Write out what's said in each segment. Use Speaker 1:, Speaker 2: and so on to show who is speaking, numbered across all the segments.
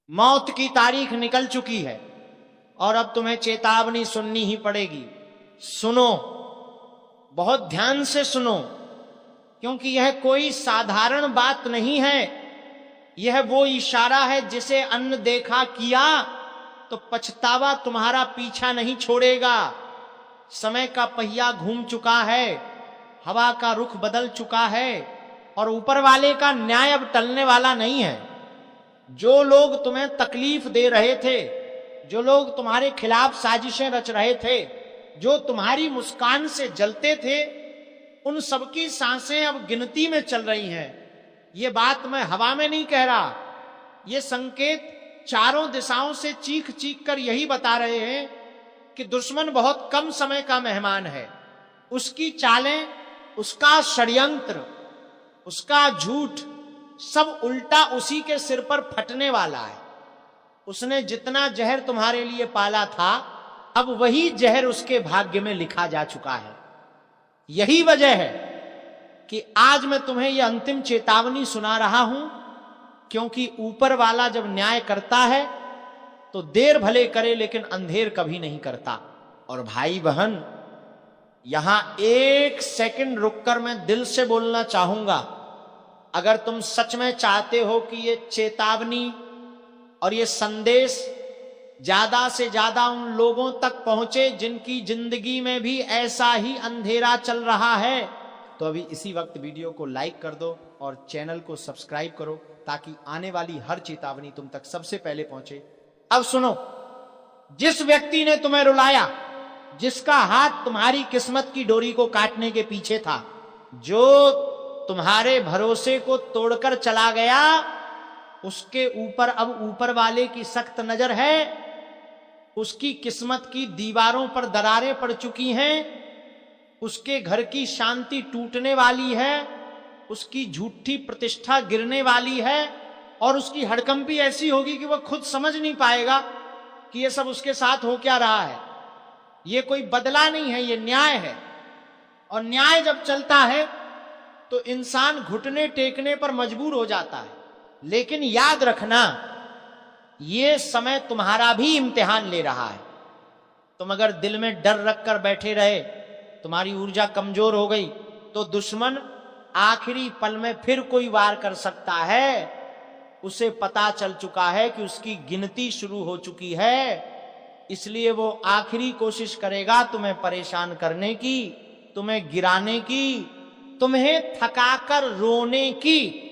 Speaker 1: मौत की तारीख निकल चुकी है और अब तुम्हें चेतावनी सुननी ही पड़ेगी। सुनो, बहुत ध्यान से सुनो, क्योंकि यह कोई साधारण बात नहीं है। यह वो इशारा है जिसे अन्न देखा किया तो पछतावा तुम्हारा पीछा नहीं छोड़ेगा। समय का पहिया घूम चुका है, हवा का रुख बदल चुका है और ऊपर वाले का न्याय अब टलने वाला नहीं है। जो लोग तुम्हें तकलीफ दे रहे थे, जो लोग तुम्हारे खिलाफ साजिशें रच रहे थे, जो तुम्हारी मुस्कान से जलते थे, उन सबकी सांसें अब गिनती में चल रही हैं। ये बात मैं हवा में नहीं कह रहा, ये संकेत चारों दिशाओं से चीख चीख कर यही बता रहे हैं कि दुश्मन बहुत कम समय का मेहमान है। उसकी चालें, उसका षड्यंत्र, उसका झूठ सब उल्टा उसी के सिर पर फटने वाला है। उसने जितना जहर तुम्हारे लिए पाला था, अब वही जहर उसके भाग्य में लिखा जा चुका है। यही वजह है कि आज मैं तुम्हें यह अंतिम चेतावनी सुना रहा हूं, क्योंकि ऊपर वाला जब न्याय करता है तो देर भले करे लेकिन अंधेर कभी नहीं करता। और भाई बहन, यहां एक सेकंड रुककर मैं दिल से बोलना चाहूंगा, अगर तुम सच में चाहते हो कि ये चेतावनी और ये संदेश ज्यादा से ज्यादा उन लोगों तक पहुंचे जिनकी जिंदगी में भी ऐसा ही अंधेरा चल रहा है, तो अभी इसी वक्त वीडियो को लाइक कर दो और चैनल को सब्सक्राइब करो, ताकि आने वाली हर चेतावनी तुम तक सबसे पहले पहुंचे। अब सुनो, जिस व्यक्ति ने तुम्हें रुलाया, जिसका हाथ तुम्हारी किस्मत की डोरी को काटने के पीछे था, जो तुम्हारे भरोसे को तोड़कर चला गया, उसके ऊपर अब ऊपर वाले की सख्त नजर है। उसकी किस्मत की दीवारों पर दरारें पड़ चुकी हैं, उसके घर की शांति टूटने वाली है, उसकी झूठी प्रतिष्ठा गिरने वाली है और उसकी हड़कंपी ऐसी होगी कि वह खुद समझ नहीं पाएगा कि यह सब उसके साथ हो क्या रहा है। यह कोई बदला नहीं है, यह न्याय है। और न्याय जब चलता है तो इंसान घुटने टेकने पर मजबूर हो जाता है। लेकिन याद रखना, यह समय तुम्हारा भी इम्तिहान ले रहा है। तुम अगर दिल में डर रखकर बैठे रहे, तुम्हारी ऊर्जा कमजोर हो गई, तो दुश्मन आखिरी पल में फिर कोई वार कर सकता है। उसे पता चल चुका है कि उसकी गिनती शुरू हो चुकी है, इसलिए वो आखिरी कोशिश करेगा तुम्हें परेशान करने की, तुम्हें गिराने की, तुम्हें थकाकर रोने की।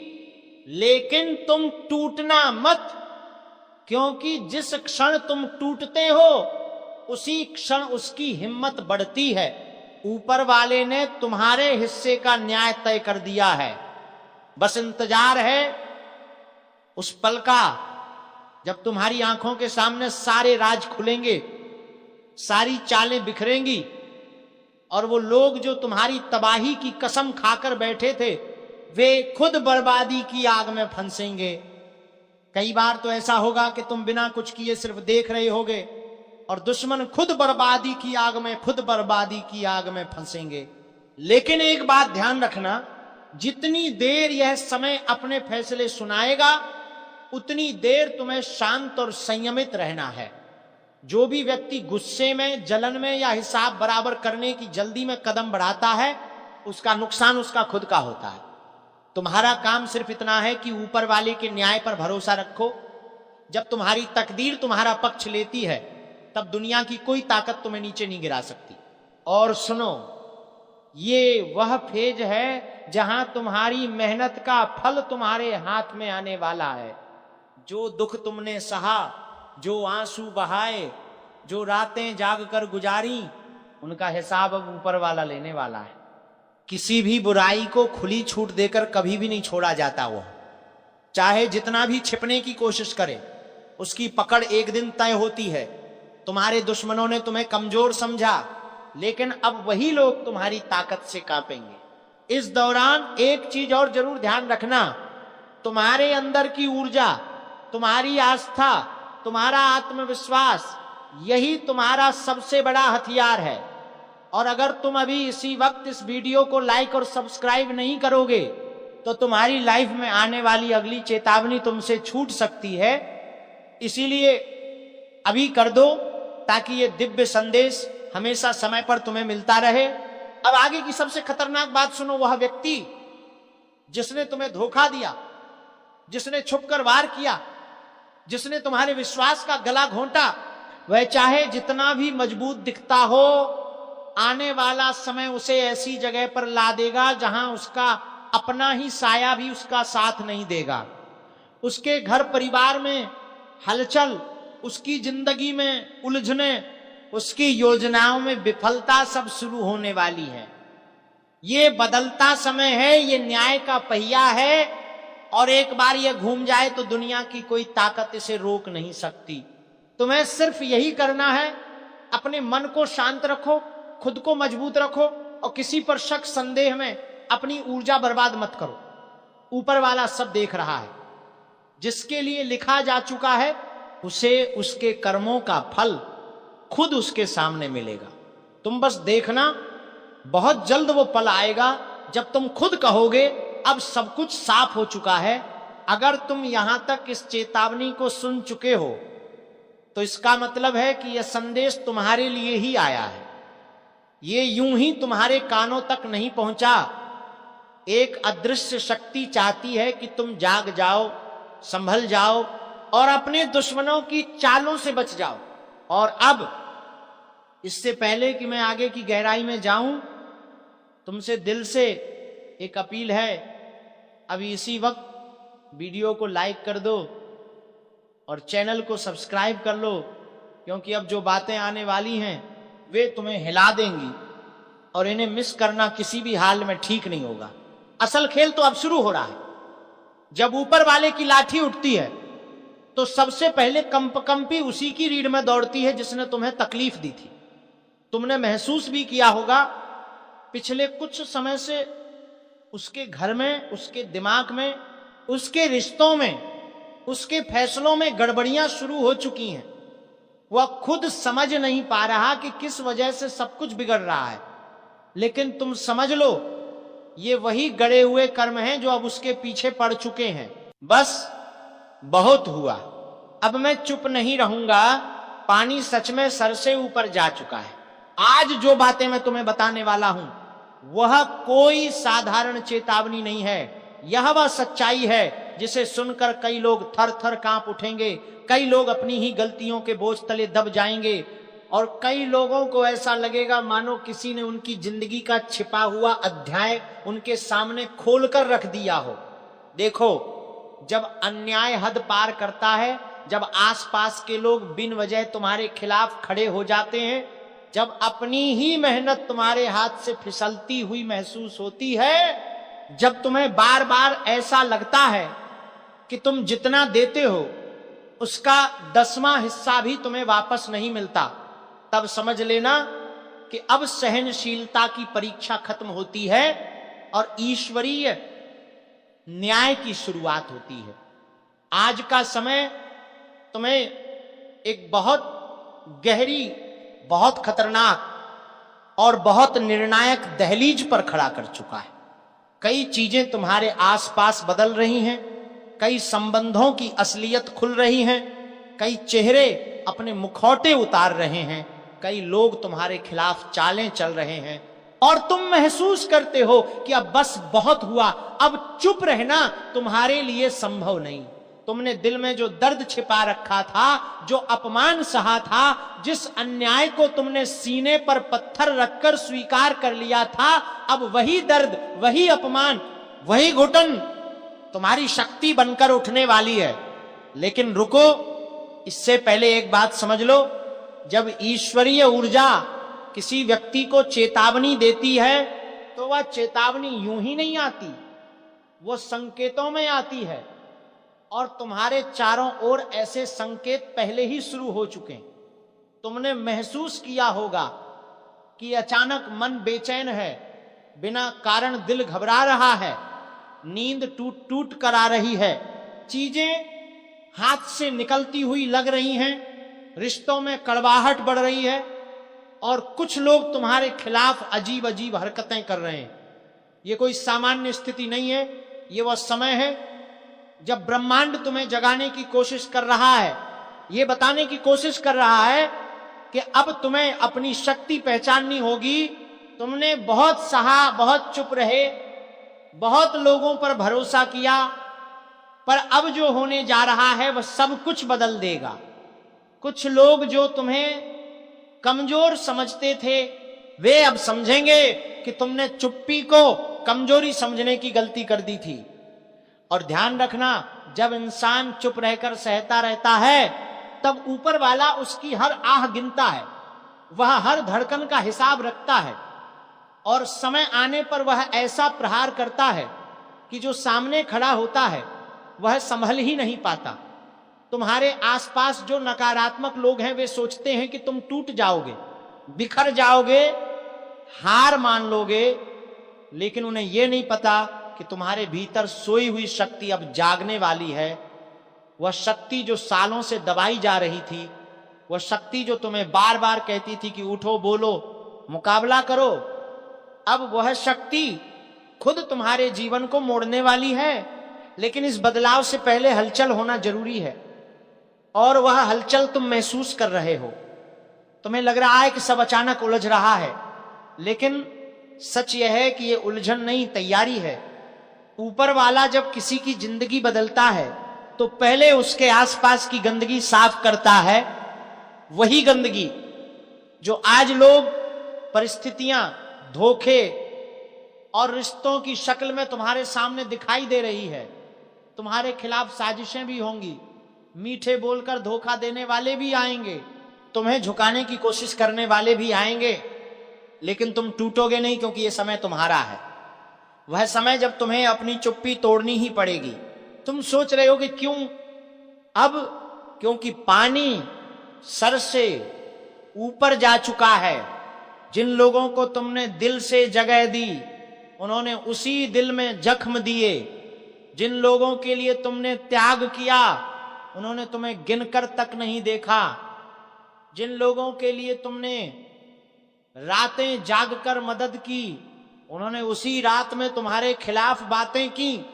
Speaker 1: लेकिन तुम टूटना मत, क्योंकि जिस क्षण तुम टूटते हो उसी क्षण उसकी हिम्मत बढ़ती है। ऊपर वाले ने तुम्हारे हिस्से का न्याय तय कर दिया है। बस इंतजार है उस पल का जब तुम्हारी आंखों के सामने सारे राज खुलेंगे, सारी चालें बिखरेंगी और वो लोग जो तुम्हारी तबाही की कसम खाकर बैठे थे, वे खुद बर्बादी की आग में फंसेंगे। कई बार तो ऐसा होगा कि तुम बिना कुछ किए सिर्फ देख रहे होगे और दुश्मन खुद बर्बादी की आग में, खुद बर्बादी की आग में फंसेंगे। लेकिन एक बात ध्यान रखना, जितनी देर यह समय अपने फैसले सुनाएगा, उतनी देर तुम्हें शांत और संयमित रहना है। जो भी व्यक्ति गुस्से में, जलन में या हिसाब बराबर करने की जल्दी में कदम बढ़ाता है, उसका नुकसान उसका खुद का होता है। तुम्हारा काम सिर्फ इतना है कि ऊपर वाले के न्याय पर भरोसा रखो। जब तुम्हारी तकदीर तुम्हारा पक्ष लेती है, तब दुनिया की कोई ताकत तुम्हें नीचे नहीं गिरा सकती। और सुनो, ये वह फेज है जहां तुम्हारी मेहनत का फल तुम्हारे हाथ में आने वाला है। जो दुख तुमने सहा, जो आंसू बहाए, जो रातें जागकर गुजारी, उनका हिसाब अब ऊपर वाला लेने वाला है। किसी भी बुराई को खुली छूट देकर कभी भी नहीं छोड़ा जाता। वो चाहे जितना भी छिपने की कोशिश करे, उसकी पकड़ एक दिन तय होती है। तुम्हारे दुश्मनों ने तुम्हें कमजोर समझा, लेकिन अब वही लोग तुम्हारी ताकत से कांपेंगे। इस दौरान एक चीज और जरूर ध्यान रखना, तुम्हारे अंदर की ऊर्जा, तुम्हारी आस्था, तुम्हारा आत्मविश्वास, यही तुम्हारा सबसे बड़ा हथियार है। और अगर तुम अभी इसी वक्त इस वीडियो को लाइक और सब्सक्राइब नहीं करोगे, तो तुम्हारी लाइफ में आने वाली अगली चेतावनी तुमसे छूट सकती है। इसीलिए अभी कर दो ताकि ये दिव्य संदेश हमेशा समय पर तुम्हें मिलता रहे। अब आगे की सबसे खतरनाक बात सुनो। वह व्यक्ति जिसने तुम्हें धोखा दिया, जिसने छुपकर वार किया, जिसने तुम्हारे विश्वास का गला घोंटा, वह चाहे जितना भी मजबूत दिखता हो, आने वाला समय उसे ऐसी जगह पर ला देगा जहां उसका अपना ही साया भी उसका साथ नहीं देगा। उसके घर परिवार में हलचल, उसकी जिंदगी में उलझने, उसकी योजनाओं में विफलता सब शुरू होने वाली है। ये बदलता समय है, ये न्याय का पहिया है, और एक बार ये घूम जाए तो दुनिया की कोई ताकत इसे रोक नहीं सकती। तुम्हें सिर्फ यही करना है, अपने मन को शांत रखो, खुद को मजबूत रखो, और किसी पर शक संदेह में अपनी ऊर्जा बर्बाद मत करो। ऊपर वाला सब देख रहा है। जिसके लिए लिखा जा चुका है उसे उसके कर्मों का फल खुद उसके सामने मिलेगा। तुम बस देखना, बहुत जल्द वो पल आएगा जब तुम खुद कहोगे अब सब कुछ साफ हो चुका है। अगर तुम यहां तक इस चेतावनी को सुन चुके हो तो इसका मतलब है कि यह संदेश तुम्हारे लिए ही आया है। ये यूं ही तुम्हारे कानों तक नहीं पहुंचा। एक अदृश्य शक्ति चाहती है कि तुम जाग जाओ, संभल जाओ और अपने दुश्मनों की चालों से बच जाओ। और अब इससे पहले कि मैं आगे की गहराई में जाऊं, तुमसे दिल से एक अपील है। अभी इसी वक्त वीडियो को लाइक कर दो और चैनल को सब्सक्राइब कर लो, क्योंकि अब जो बातें आने वाली हैं वे तुम्हें हिला देंगी और इन्हें मिस करना किसी भी हाल में ठीक नहीं होगा। असल खेल तो अब शुरू हो रहा है। जब ऊपर वाले की लाठी उठती है तो सबसे पहले कंपी उसी की रीढ़ में दौड़ती है जिसने तुम्हें तकलीफ दी थी। तुमने महसूस भी किया होगा पिछले कुछ समय से उसके घर में, उसके दिमाग में, उसके रिश्तों में, उसके फैसलों में गड़बड़ियां शुरू हो चुकी हैं। वह खुद समझ नहीं पा रहा कि किस वजह से सब कुछ बिगड़ रहा है, लेकिन तुम समझ लो ये वही गड़े हुए कर्म हैं जो अब उसके पीछे पड़ चुके हैं। बस बहुत हुआ, अब मैं चुप नहीं रहूंगा। पानी सच में सर से ऊपर जा चुका है। आज जो बातें मैं तुम्हें बताने वाला हूं वह कोई साधारण चेतावनी नहीं है। यह वह सच्चाई है जिसे सुनकर कई लोग थर थर कांप उठेंगे, कई लोग अपनी ही गलतियों के बोझ तले दब जाएंगे और कई लोगों को ऐसा लगेगा मानो किसी ने उनकी जिंदगी का छिपा हुआ अध्याय उनके सामने खोलकर रख दिया हो। देखो, जब अन्याय हद पार करता है, जब आसपास के लोग बिन वजह तुम्हारे खिलाफ खड़े हो जाते हैं, जब अपनी ही मेहनत तुम्हारे हाथ से फिसलती हुई महसूस होती है, जब तुम्हें बार बार ऐसा लगता है कि तुम जितना देते हो उसका 10वां हिस्सा भी तुम्हें वापस नहीं मिलता, तब समझ लेना कि अब सहनशीलता की परीक्षा खत्म होती है और ईश्वरीय न्याय की शुरुआत होती है। आज का समय तुम्हें एक बहुत गहरी, बहुत खतरनाक और बहुत निर्णायक दहलीज पर खड़ा कर चुका है। कई चीजें तुम्हारे आसपास बदल रही हैं, कई संबंधों की असलियत खुल रही हैं, कई चेहरे अपने मुखौटे उतार रहे हैं, कई लोग तुम्हारे खिलाफ चालें चल रहे हैं और तुम महसूस करते हो कि अब बस बहुत हुआ, अब चुप रहना तुम्हारे लिए संभव नहीं। तुमने दिल में जो दर्द छिपा रखा था, जो अपमान सहा था, जिस अन्याय को तुमने सीने पर पत्थर रखकर स्वीकार कर लिया था, अब वही दर्द, वही अपमान, वही घुटन तुम्हारी शक्ति बनकर उठने वाली है। लेकिन रुको, इससे पहले एक बात समझ लो, जब ईश्वरीय ऊर्जा किसी व्यक्ति को चेतावनी देती है तो वह चेतावनी यूं ही नहीं आती, वो संकेतों में आती है और तुम्हारे चारों ओर ऐसे संकेत पहले ही शुरू हो चुके हैं। तुमने महसूस किया होगा कि अचानक मन बेचैन है, बिना कारण दिल घबरा रहा है, नींद टूट टूट कर आ रही है, चीजें हाथ से निकलती हुई लग रही हैं, रिश्तों में कड़वाहट बढ़ रही है और कुछ लोग तुम्हारे खिलाफ अजीब अजीब हरकतें कर रहे हैं। ये कोई सामान्य स्थिति नहीं है, ये वह समय है जब ब्रह्मांड तुम्हें जगाने की कोशिश कर रहा है, ये बताने की कोशिश कर रहा है कि अब तुम्हें अपनी शक्ति पहचाननी होगी। तुमने बहुत सहा, बहुत चुप रहे, बहुत लोगों पर भरोसा किया, पर अब जो होने जा रहा है वह सब कुछ बदल देगा। कुछ लोग जो तुम्हें कमजोर समझते थे वे अब समझेंगे कि तुमने चुप्पी को कमजोरी समझने की गलती कर दी थी। और ध्यान रखना, जब इंसान चुप रहकर सहता रहता है तब ऊपर वाला उसकी हर आह गिनता है, वह हर धड़कन का हिसाब रखता है, और समय आने पर वह ऐसा प्रहार करता है कि जो सामने खड़ा होता है वह संभल ही नहीं पाता। तुम्हारे आसपास जो नकारात्मक लोग हैं वे सोचते हैं कि तुम टूट जाओगे, बिखर जाओगे, हार मान लोगे, लेकिन उन्हें यह नहीं पता कि तुम्हारे भीतर सोई हुई शक्ति अब जागने वाली है। वह शक्ति जो सालों से दबाई जा रही थी, वह शक्ति जो तुम्हें बार बार कहती थी कि उठो, बोलो, मुकाबला करो, अब वह शक्ति खुद तुम्हारे जीवन को मोड़ने वाली है। लेकिन इस बदलाव से पहले हलचल होना जरूरी है, और वह हलचल तुम महसूस कर रहे हो। तुम्हें लग रहा है कि सब अचानक उलझ रहा है, लेकिन सच यह है कि यह उलझन नहीं, तैयारी है। ऊपर वाला जब किसी की जिंदगी बदलता है तो पहले उसके आसपास की गंदगी साफ करता है। वही गंदगी जो आज लोग परिस्थितियां, धोखे और रिश्तों की शक्ल में तुम्हारे सामने दिखाई दे रही है। तुम्हारे खिलाफ साजिशें भी होंगी, मीठे बोलकर धोखा देने वाले भी आएंगे, तुम्हें झुकाने की कोशिश करने वाले भी आएंगे, लेकिन तुम टूटोगे नहीं, क्योंकि यह समय तुम्हारा है। वह समय जब तुम्हें अपनी चुप्पी तोड़नी ही पड़ेगी। तुम सोच रहे हो कि क्यों? अब क्योंकि पानी सर से ऊपर जा चुका है। जिन लोगों को तुमने दिल से जगह दी, उन्होंने उसी दिल में जख्म दिए। जिन लोगों के लिए तुमने त्याग किया, उन्होंने तुम्हें गिनकर तक नहीं देखा। जिन लोगों के लिए तुमने रातें जागकर मदद की, उन्होंने उसी रात में तुम्हारे खिलाफ बातें की।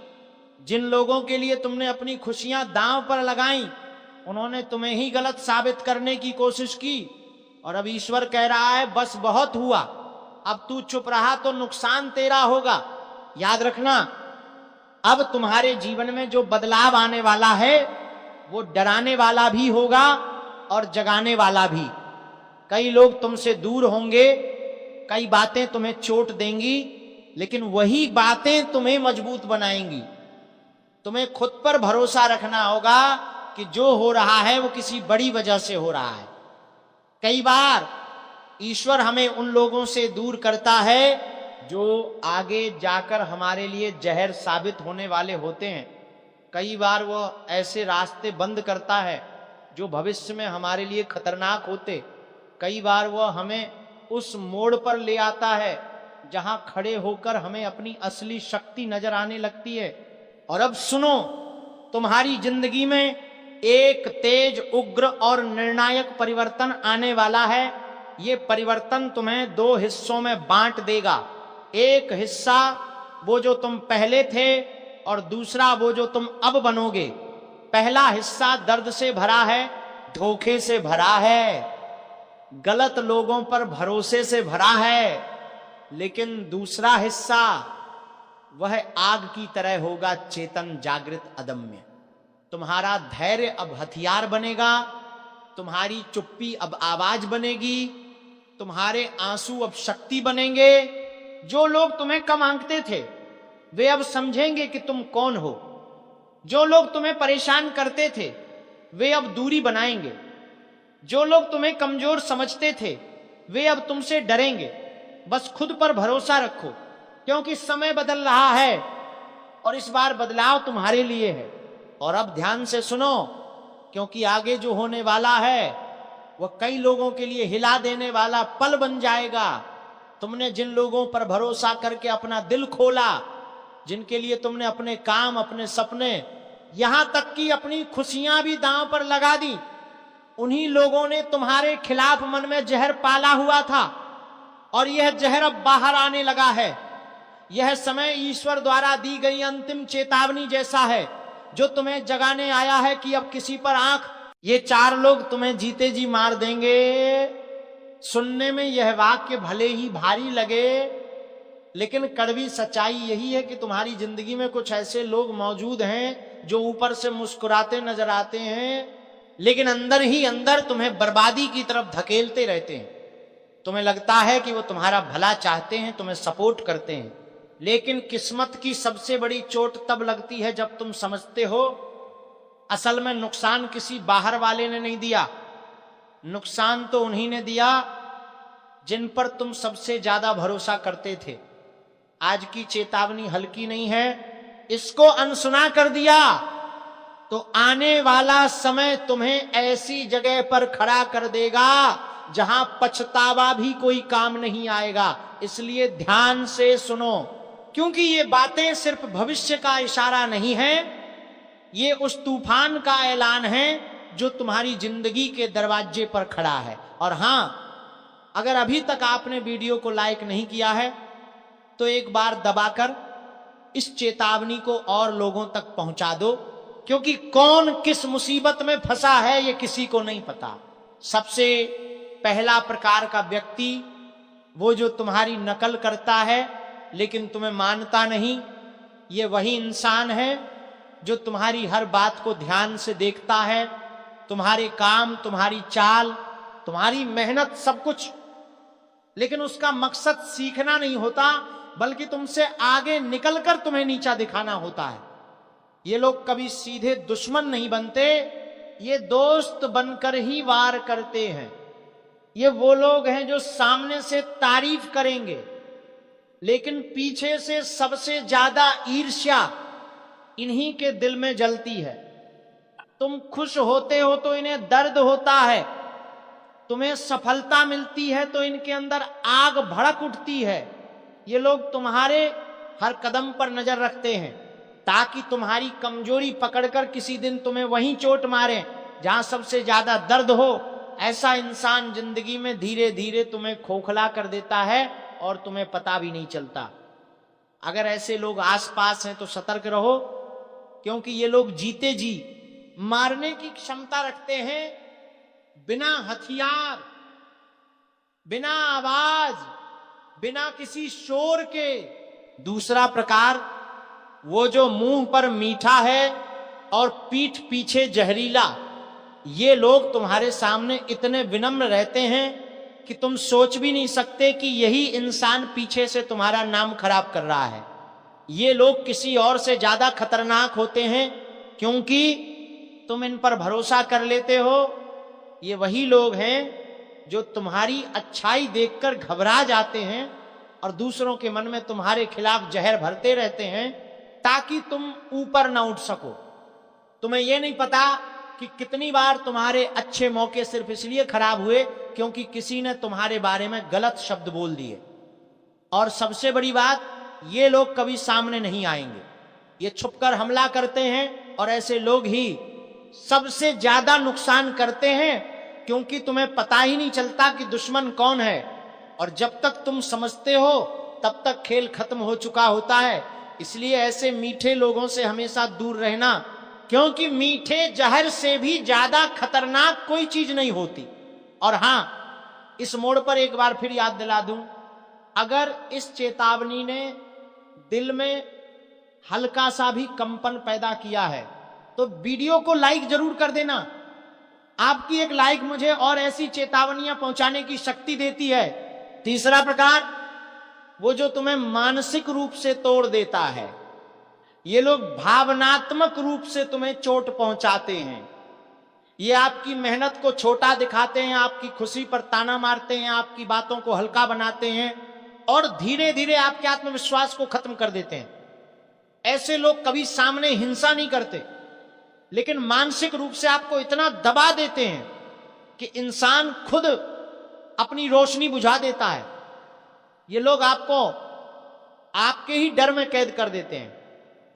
Speaker 1: जिन लोगों के लिए तुमने अपनी खुशियां दांव पर लगाई, उन्होंने तुम्हें ही गलत साबित करने की कोशिश की। और अब ईश्वर कह रहा है बस बहुत हुआ, अब तू चुप रहा तो नुकसान तेरा होगा। याद रखना, अब तुम्हारे जीवन में जो बदलाव आने वाला है वो डराने वाला भी होगा और जगाने वाला भी। कई लोग तुमसे दूर होंगे, कई बातें तुम्हें चोट देंगी, लेकिन वही बातें तुम्हें मजबूत बनाएंगी। तुम्हें खुद पर भरोसा रखना होगा कि जो हो रहा है वो किसी बड़ी वजह से हो रहा है। कई बार ईश्वर हमें उन लोगों से दूर करता है जो आगे जाकर हमारे लिए जहर साबित होने वाले होते हैं। कई बार वो ऐसे रास्ते बंद करता है जो भविष्य में हमारे लिए खतरनाक होते। कई बार वो हमें उस मोड़ पर ले आता है जहां खड़े होकर हमें अपनी असली शक्ति नजर आने लगती है। और अब सुनो, तुम्हारी जिंदगी में एक तेज, उग्र और निर्णायक परिवर्तन आने वाला है। ये परिवर्तन तुम्हें दो हिस्सों में बांट देगा। एक हिस्सा वो जो तुम पहले थे, और दूसरा वो जो तुम अब बनोगे। पहला हिस्सा दर्द से भरा है, धोखे से भरा है, गलत लोगों पर भरोसे से भरा है। लेकिन दूसरा हिस्सा वह आग की तरह होगा, चेतन, जागृत, अदम्य। तुम्हारा धैर्य अब हथियार बनेगा, तुम्हारी चुप्पी अब आवाज बनेगी, तुम्हारे आंसू अब शक्ति बनेंगे। जो लोग तुम्हें कम आंकते थे वे अब समझेंगे कि तुम कौन हो। जो लोग तुम्हें परेशान करते थे वे अब दूरी बनाएंगे। जो लोग तुम्हें कमजोर समझते थे वे अब तुमसे डरेंगे। बस खुद पर भरोसा रखो, क्योंकि समय बदल रहा है और इस बार बदलाव तुम्हारे लिए है। और अब ध्यान से सुनो, क्योंकि आगे जो होने वाला है वह कई लोगों के लिए हिला देने वाला पल बन जाएगा। तुमने जिन लोगों पर भरोसा करके अपना दिल खोला, जिनके लिए तुमने अपने काम, अपने सपने, यहां तक कि अपनी खुशियां भी दांव पर लगा दी, उन्हीं लोगों ने तुम्हारे खिलाफ मन में जहर पाला हुआ था। और यह जहर अब बाहर आने लगा है। यह समय ईश्वर द्वारा दी गई अंतिम चेतावनी जैसा है, जो तुम्हें जगाने आया है कि अब किसी पर आंख ये 4 लोग तुम्हें जीते जी मार देंगे। सुनने में यह वाक्य भले ही भारी लगे, लेकिन कड़वी सच्चाई यही है कि तुम्हारी जिंदगी में कुछ ऐसे लोग मौजूद हैं जो ऊपर से मुस्कुराते नजर आते हैं, लेकिन अंदर ही अंदर तुम्हें बर्बादी की तरफ धकेलते रहते हैं। तुम्हें लगता है कि वो तुम्हारा भला चाहते हैं, तुम्हें सपोर्ट करते हैं, लेकिन किस्मत की सबसे बड़ी चोट तब लगती है जब तुम समझते हो असल में नुकसान किसी बाहर वाले ने नहीं दिया, नुकसान तो उन्हीं ने दिया जिन पर तुम सबसे ज्यादा भरोसा करते थे। आज की चेतावनी हल्की नहीं है, इसको अनसुना कर दिया तो आने वाला समय तुम्हें ऐसी जगह पर खड़ा कर देगा जहां पछतावा भी कोई काम नहीं आएगा। इसलिए ध्यान से सुनो, क्योंकि ये बातें सिर्फ भविष्य का इशारा नहीं है, ये उस तूफान का ऐलान है जो तुम्हारी जिंदगी के दरवाजे पर खड़ा है। और हां, अगर अभी तक आपने वीडियो को लाइक नहीं किया है तो एक बार दबाकर इस चेतावनी को और लोगों तक पहुंचा दो, क्योंकि कौन किस मुसीबत में फंसा है ये किसी को नहीं पता। सबसे पहला प्रकार का व्यक्ति वो जो तुम्हारी नकल करता है लेकिन तुम्हें मानता नहीं, ये वही इंसान है जो तुम्हारी हर बात को ध्यान से देखता है, तुम्हारे काम, तुम्हारी चाल, तुम्हारी मेहनत, सब कुछ, लेकिन उसका मकसद सीखना नहीं होता बल्कि तुमसे आगे निकलकर तुम्हें नीचा दिखाना होता है। ये लोग कभी सीधे दुश्मन नहीं बनते, ये दोस्त बनकर ही वार करते हैं। ये वो लोग हैं जो सामने से तारीफ करेंगे लेकिन पीछे से सबसे ज्यादा ईर्ष्या इन्हीं के दिल में जलती है। तुम खुश होते हो तो इन्हें दर्द होता है, तुम्हें सफलता मिलती है तो इनके अंदर आग भड़क उठती है। ये लोग तुम्हारे हर कदम पर नजर रखते हैं ताकि तुम्हारी कमजोरी पकड़कर किसी दिन तुम्हें वहीं चोट मारे जहां सबसे ज्यादा दर्द हो। ऐसा इंसान जिंदगी में धीरे धीरे तुम्हें खोखला कर देता है और तुम्हें पता भी नहीं चलता। अगर ऐसे लोग आसपास हैं तो सतर्क रहो, क्योंकि ये लोग जीते जी मारने की क्षमता रखते हैं, बिना हथियार, बिना आवाज, बिना किसी शोर के। दूसरा प्रकार, वो जो मुंह पर मीठा है और पीठ पीछे जहरीला। ये लोग तुम्हारे सामने इतने विनम्र रहते हैं कि तुम सोच भी नहीं सकते कि यही इंसान पीछे से तुम्हारा नाम खराब कर रहा है। ये लोग किसी और से ज्यादा खतरनाक होते हैं क्योंकि तुम इन पर भरोसा कर लेते हो। ये वही लोग हैं जो तुम्हारी अच्छाई देखकर घबरा जाते हैं और दूसरों के मन में तुम्हारे खिलाफ जहर भरते रहते हैं ताकि तुम ऊपर ना उठ सको। तुम्हें यह नहीं पता कि कितनी बार तुम्हारे अच्छे मौके सिर्फ इसलिए खराब हुए क्योंकि किसी ने तुम्हारे बारे में गलत शब्द बोल दिए। और सबसे बड़ी बात, ये लोग कभी सामने नहीं आएंगे, ये छुपकर हमला करते हैं और ऐसे लोग ही सबसे ज्यादा नुकसान करते हैं क्योंकि तुम्हें पता ही नहीं चलता कि दुश्मन कौन है। और जब तक तुम समझते हो तब तक खेल खत्म हो चुका होता है। इसलिए ऐसे मीठे लोगों से हमेशा दूर रहना, क्योंकि मीठे जहर से भी ज्यादा खतरनाक कोई चीज नहीं होती। और हां, इस मोड़ पर एक बार फिर याद दिला दूं, अगर इस चेतावनी ने दिल में हल्का सा भी कंपन पैदा किया है तो वीडियो को लाइक जरूर कर देना। आपकी एक लाइक मुझे और ऐसी चेतावनियां पहुंचाने की शक्ति देती है। तीसरा प्रकार, वो जो तुम्हें मानसिक रूप से तोड़ देता है। ये लोग भावनात्मक रूप से तुम्हें चोट पहुंचाते हैं। ये आपकी मेहनत को छोटा दिखाते हैं, आपकी खुशी पर ताना मारते हैं, आपकी बातों को हल्का बनाते हैं और धीरे धीरे आपके आत्मविश्वास को खत्म कर देते हैं। ऐसे लोग कभी सामने हिंसा नहीं करते, लेकिन मानसिक रूप से आपको इतना दबा देते हैं कि इंसान खुद अपनी रोशनी बुझा देता है। ये लोग आपको आपके ही डर में कैद कर देते हैं।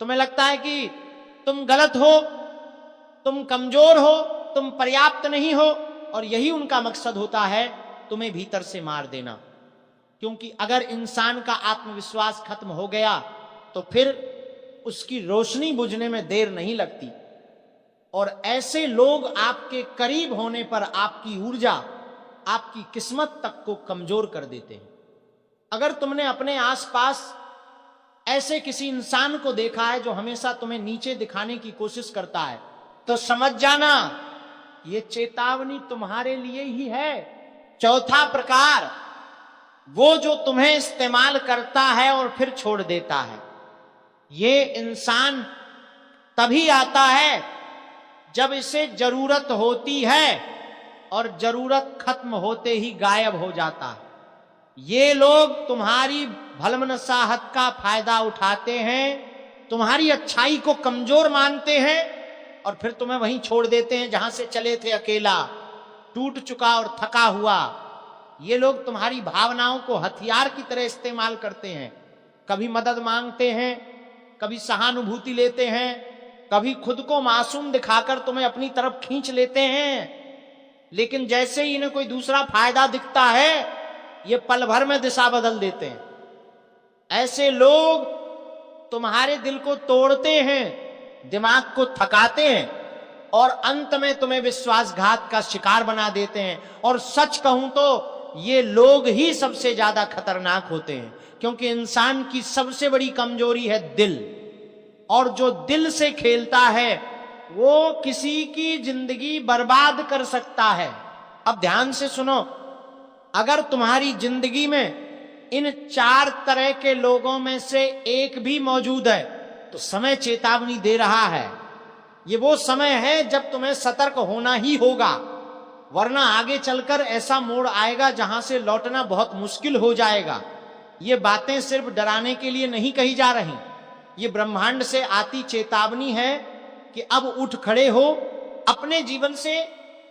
Speaker 1: तुम्हें लगता है कि तुम गलत हो, तुम कमजोर हो, तुम पर्याप्त नहीं हो, और यही उनका मकसद होता है, तुम्हें भीतर से मार देना। क्योंकि अगर इंसान का आत्मविश्वास खत्म हो गया तो फिर उसकी रोशनी बुझने में देर नहीं लगती और ऐसे लोग आपके करीब होने पर आपकी ऊर्जा, आपकी किस्मत तक को कमजोर कर देते हैं। अगर तुमने अपने आसपास ऐसे किसी इंसान को देखा है जो हमेशा तुम्हें नीचे दिखाने की कोशिश करता है, तो समझ जाना ये चेतावनी तुम्हारे लिए ही है। चौथा प्रकार, वो जो तुम्हें इस्तेमाल करता है और फिर छोड़ देता है। ये इंसान तभी आता है जब इसे जरूरत होती है और जरूरत खत्म होते ही गायब हो जाता है। ये लोग तुम्हारी भलमनसाहत का फायदा उठाते हैं, तुम्हारी अच्छाई को कमजोर मानते हैं और फिर तुम्हें वहीं छोड़ देते हैं जहां से चले थे, अकेला, टूट चुका और थका हुआ। ये लोग तुम्हारी भावनाओं को हथियार की तरह इस्तेमाल करते हैं। कभी मदद मांगते हैं, कभी सहानुभूति लेते हैं, कभी खुद को मासूम दिखाकर तुम्हें अपनी तरफ खींच लेते हैं। लेकिन जैसे ही इन्हें कोई दूसरा फायदा दिखता है, ये पल भर में दिशा बदल देते हैं। ऐसे लोग तुम्हारे दिल को तोड़ते हैं, दिमाग को थकाते हैं और अंत में तुम्हें विश्वासघात का शिकार बना देते हैं। और सच कहूं तो ये लोग ही सबसे ज्यादा खतरनाक होते हैं, क्योंकि इंसान की सबसे बड़ी कमजोरी है दिल, और जो दिल से खेलता है वो किसी की जिंदगी बर्बाद कर सकता है। अब ध्यान से सुनो, अगर तुम्हारी जिंदगी में इन 4 तरह के लोगों में से एक भी मौजूद है तो समय चेतावनी दे रहा है। ये वो समय है जब तुम्हें सतर्क होना ही होगा, वरना आगे चलकर ऐसा मोड़ आएगा जहां से लौटना बहुत मुश्किल हो जाएगा। ये बातें सिर्फ डराने के लिए नहीं कही जा रही, ये ब्रह्मांड से आती चेतावनी है कि अब उठ खड़े हो, अपने जीवन से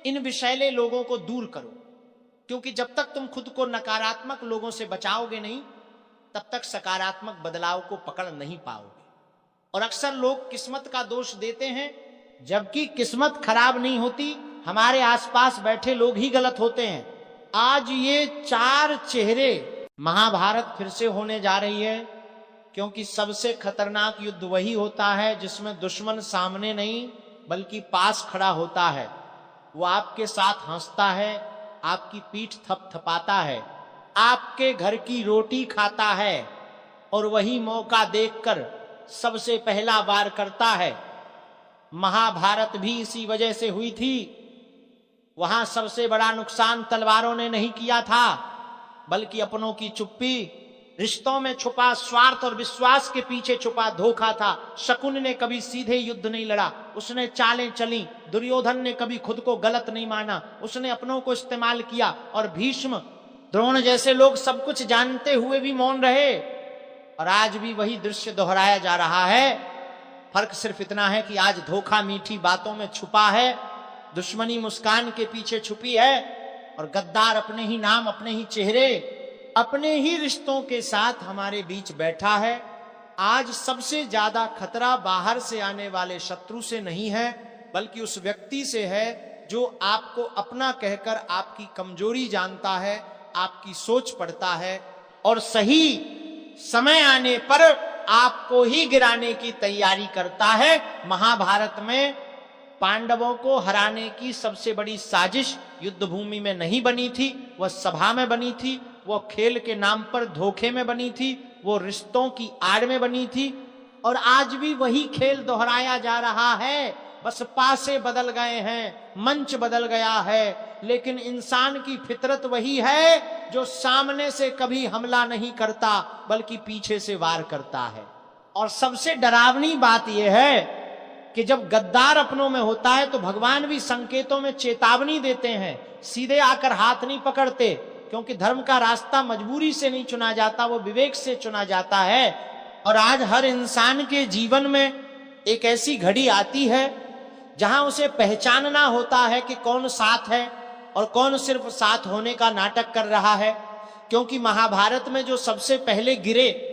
Speaker 1: इन विषैले लोगों को दूर करो। क्योंकि जब तक तुम खुद को नकारात्मक लोगों से बचाओगे नहीं, तब तक सकारात्मक बदलाव को पकड़ नहीं पाओगे। और अक्सर लोग किस्मत का दोष देते हैं, जबकि किस्मत खराब नहीं होती, हमारे आसपास बैठे लोग ही गलत होते हैं। आज ये 4 चेहरे, महाभारत फिर से होने जा रही है, क्योंकि सबसे खतरनाक युद्ध वही होता है जिसमें दुश्मन सामने नहीं बल्कि पास खड़ा होता है। वो आपके साथ हंसता है, आपकी पीठ थपथपाता है, आपके घर की रोटी खाता है और वही मौका देखकर सबसे पहला वार करता है। महाभारत भी इसी वजह से हुई थी। वहां सबसे बड़ा नुकसान तलवारों ने नहीं किया था, बल्कि अपनों की चुप्पी, रिश्तों में छुपा स्वार्थ और विश्वास के पीछे छुपा धोखा था। शकुन ने कभी सीधे युद्ध नहीं लड़ा, उसने चालें चली। दुर्योधन ने कभी खुद को गलत नहीं माना, उसने अपनों को इस्तेमाल किया। और भीष्म, द्रोण जैसे लोग सब कुछ जानते हुए भी मौन रहे। और आज भी वही दृश्य दोहराया जा रहा है। फर्क सिर्फ इतना है कि आज धोखा मीठी बातों में छुपा है, दुश्मनी मुस्कान के पीछे छुपी है, और गद्दार अपने ही नाम, अपने ही चेहरे, अपने ही रिश्तों के साथ हमारे बीच बैठा है। आज सबसे ज्यादा खतरा बाहर से आने वाले शत्रु से नहीं है, बल्कि उस व्यक्ति से है जो आपको अपना कहकर आपकी कमजोरी जानता है, आपकी सोच पढ़ता है और सही समय आने पर आपको ही गिराने की तैयारी करता है। महाभारत में पांडवों को हराने की सबसे बड़ी साजिश युद्ध भूमि में नहीं बनी थी, वह सभा में बनी थी, वो खेल के नाम पर धोखे में बनी थी, वो रिश्तों की आड़ में बनी थी। और आज भी वही खेल दोहराया जा रहा है, बस पासे बदल गए हैं, मंच बदल गया है, लेकिन इंसान की फितरत वही है जो सामने से कभी हमला नहीं करता बल्कि पीछे से वार करता है। और सबसे डरावनी बात यह है कि जब गद्दार अपनों में होता है तो भगवान भी संकेतों में चेतावनी देते हैं, सीधे आकर हाथ नहीं पकड़ते, क्योंकि धर्म का रास्ता मजबूरी से नहीं चुना जाता, वो विवेक से चुना जाता है। और आज हर इंसान के जीवन में एक ऐसी घड़ी आती है जहां उसे पहचानना होता है कि कौन साथ है और कौन सिर्फ साथ होने का नाटक कर रहा है। क्योंकि महाभारत में जो सबसे पहले गिरे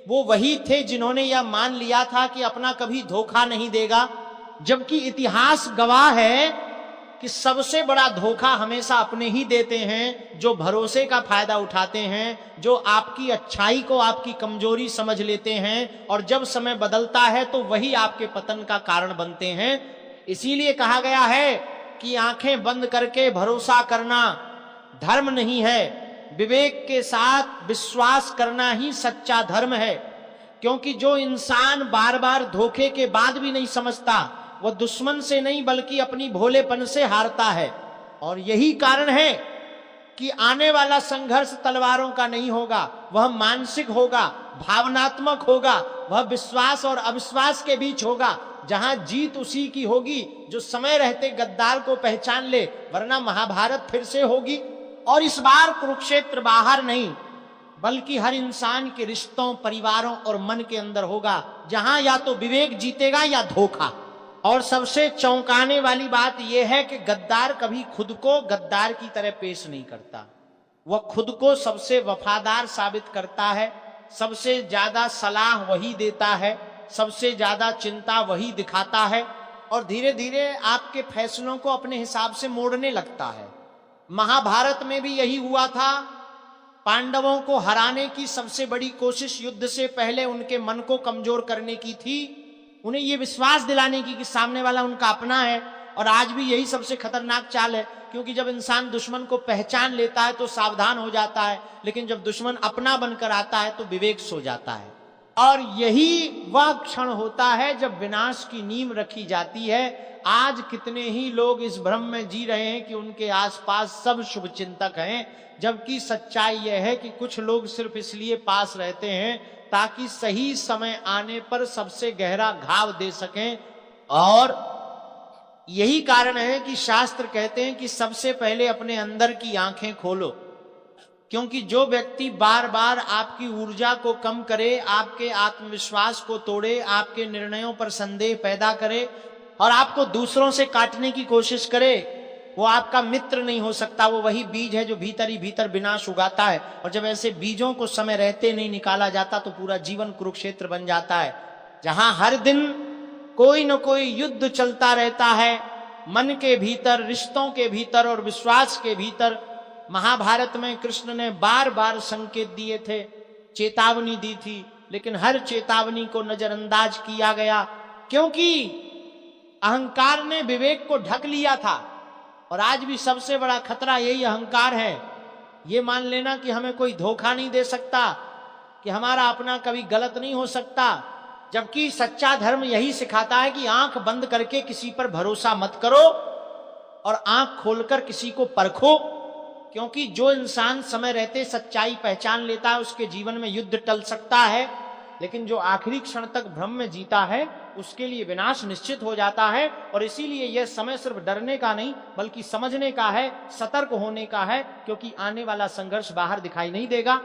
Speaker 1: वो वही थे जिन्होंने यह मान लिया था कि अपना कभी धोखा नहीं देगा, जबकि इतिहास गवाह है कि सबसे बड़ा धोखा हमेशा अपने ही देते हैं, जो भरोसे का फायदा उठाते हैं, जो आपकी अच्छाई को आपकी कमजोरी समझ लेते हैं, और जब समय बदलता है तो वही आपके पतन का कारण बनते हैं। इसीलिए कहा गया है कि आंखें बंद करके भरोसा करना धर्म नहीं है, विवेक के साथ विश्वास करना ही सच्चा धर्म है। क्योंकि जो इंसान बार बार धोखे के बाद भी नहीं समझता, वह दुश्मन से नहीं बल्कि अपनी भोलेपन से हारता है। और यही कारण है कि आने वाला संघर्ष तलवारों का नहीं होगा, वह मानसिक होगा, भावनात्मक होगा, वह विश्वास और अविश्वास के बीच होगा। जहां जीत उसी की होगी जो समय रहते गद्दार को पहचान ले, वरना महाभारत फिर से होगी। और इस बार कुरुक्षेत्र बाहर नहीं बल्कि हर इंसान के रिश्तों, परिवारों और मन के अंदर होगा, जहां या तो विवेक जीतेगा या धोखा। और सबसे चौंकाने वाली बात यह है कि गद्दार कभी खुद को गद्दार की तरह पेश नहीं करता। वह खुद को सबसे वफादार साबित करता है, सबसे ज्यादा सलाह वही देता है, सबसे ज्यादा चिंता वही दिखाता है, और धीरे धीरे आपके फैसलों को अपने हिसाब से मोड़ने लगता है। महाभारत में भी यही हुआ था। पांडवों को हराने की सबसे बड़ी कोशिश युद्ध से पहले उनके मन को कमजोर करने की थी, उन्हें यह विश्वास दिलाने की कि सामने वाला उनका अपना है। और आज भी यही सबसे खतरनाक चाल है, क्योंकि जब इंसान दुश्मन को पहचान लेता है तो सावधान हो जाता है, लेकिन जब दुश्मन अपना बनकर आता है तो विवेक सो जाता है। और यही वह क्षण होता है जब विनाश की नींव रखी जाती है। आज कितने ही लोग इस भ्रम में जी रहे हैं कि उनके आसपास सब शुभचिंतक हैं, जबकि सच्चाई यह है कि कुछ लोग सिर्फ इसलिए पास रहते हैं ताकि सही समय आने पर सबसे गहरा घाव दे सकें। और यही कारण है कि शास्त्र कहते हैं कि सबसे पहले अपने अंदर की आंखें खोलो, क्योंकि जो व्यक्ति बार बार आपकी ऊर्जा को कम करे, आपके आत्मविश्वास को तोड़े, आपके निर्णयों पर संदेह पैदा करे और आपको दूसरों से काटने की कोशिश करे, वो आपका मित्र नहीं हो सकता। वो वही बीज है जो भीतर ही भीतर विनाश उगाता है। और जब ऐसे बीजों को समय रहते नहीं निकाला जाता तो पूरा जीवन कुरुक्षेत्र बन जाता है, जहां हर दिन कोई न कोई युद्ध चलता रहता है, मन के भीतर, रिश्तों के भीतर और विश्वास के भीतर। महाभारत में कृष्ण ने बार बार संकेत दिए थे, चेतावनी दी थी, लेकिन हर चेतावनी को नजरअंदाज किया गया, क्योंकि अहंकार ने विवेक को ढक लिया था। और आज भी सबसे बड़ा खतरा यही अहंकार है, ये मान लेना कि हमें कोई धोखा नहीं दे सकता, कि हमारा अपना कभी गलत नहीं हो सकता। जबकि सच्चा धर्म यही सिखाता है कि आंख बंद करके किसी पर भरोसा मत करो और आंख खोलकर किसी को परखो। क्योंकि जो इंसान समय रहते सच्चाई पहचान लेता है, उसके जीवन में युद्ध टल सकता है, लेकिन जो आखिरी क्षण तक भ्रम में जीता है उसके लिए विनाश निश्चित हो जाता है। और इसीलिए यह समय सिर्फ डरने का नहीं बल्कि समझने का है, सतर्क होने का है, क्योंकि आने वाला संघर्ष बाहर दिखाई नहीं देगा।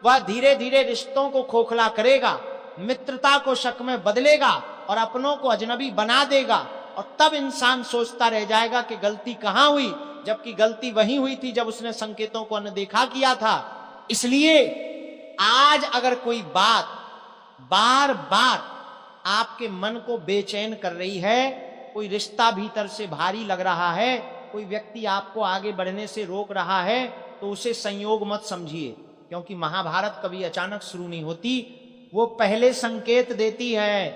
Speaker 1: वह धीरे धीरे रिश्तों को खोखला करेगा, मित्रता को शक में बदलेगा और अपनों को अजनबी बना देगा। और तब इंसान सोचता रह जाएगा कि गलती कहां हुई, जबकि गलती वही हुई थी जब उसने संकेतों को अनदेखा किया था। इसलिए आज अगर कोई बात बार बार आपके मन को बेचैन कर रही है, कोई रिश्ता भीतर से भारी लग रहा है, कोई व्यक्ति आपको आगे बढ़ने से रोक रहा है, तो उसे संयोग मत समझिए। क्योंकि महाभारत कभी अचानक शुरू नहीं होती, वो पहले संकेत देती है,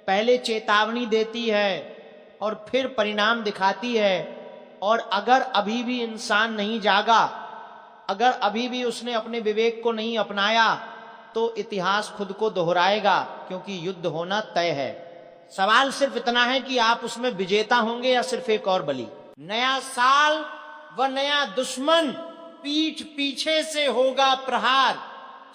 Speaker 1: पहले चेतावनी देती है और फिर परिणाम दिखाती है। और अगर अभी भी इंसान नहीं जागा, अगर अभी भी उसने अपने विवेक को नहीं अपनाया, तो इतिहास खुद को दोहराएगा, क्योंकि युद्ध होना तय है। सवाल सिर्फ इतना है कि आप उसमें विजेता होंगे या सिर्फ एक और बलि। नया साल व नया दुश्मन, पीठ पीछे से होगा प्रहार।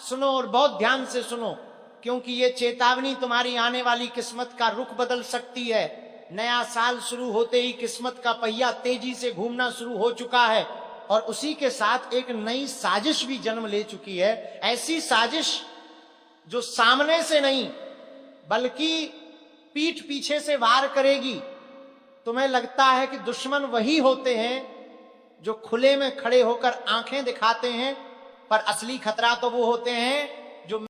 Speaker 1: सुनो और बहुत ध्यान से सुनो, क्योंकि ये चेतावनी तुम्हारी आने वाली किस्मत का रुख बदल सकती है। नया साल शुरू होते ही किस्मत का पहिया तेजी से घूमना शुरू हो चुका है और उसी के साथ एक नई साजिश भी जन्म ले चुकी है। ऐसी साजिश जो सामने से नहीं बल्कि पीठ पीछे से वार करेगी। तुम्हें लगता है कि दुश्मन वही होते हैं जो खुले में खड़े होकर आंखें दिखाते हैं, पर असली खतरा तो वो होते हैं